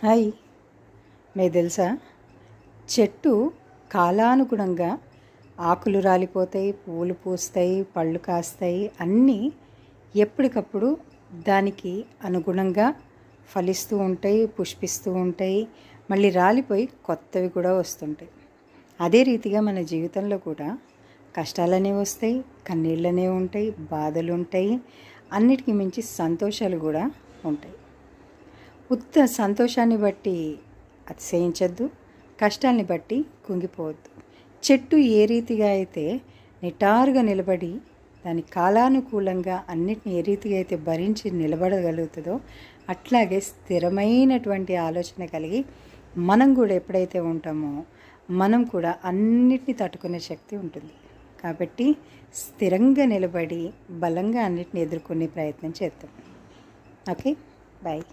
Hi, మీకు తెలుసా చెట్టు కాలానుగుణంగా ఆకులు రాలిపోతాయి, పూలు పూస్తాయి, పళ్ళు కాస్తాయి, అన్నీ ఎప్పటికప్పుడు దానికి అనుగుణంగా ఫలిస్తూ ఉంటాయి, పుష్పిస్తూ ఉంటాయి, మళ్ళీ రాలిపోయి కొత్తవి కూడా వస్తుంటాయి. అదే రీతిగా మన జీవితంలో కూడా కష్టాలనే వస్తాయి, కన్నీళ్ళనే ఉంటాయి, బాధలు ఉంటాయి, అన్నిటికీ మించి సంతోషాలు కూడా ఉంటాయి. ఉత్త సంతోషాన్ని బట్టి అతిశయించద్దు, కష్టాన్ని బట్టి కుంగిపోవద్దు. చెట్టు ఏ రీతిగా అయితే నిటారుగా నిలబడి దాని కాలానుకూలంగా అన్నిటిని ఏ రీతిగా అయితే భరించి నిలబడగలుగుతుందో అట్లాగే స్థిరమైనటువంటి ఆలోచన కలిగి మనం కూడా ఎప్పుడైతే ఉంటామో మనం కూడా అన్నిటిని తట్టుకునే శక్తి ఉంటుంది. కాబట్టి స్థిరంగా నిలబడి బలంగా అన్నిటిని ఎదుర్కొనే ప్రయత్నం చేద్దాం. Okay, bye.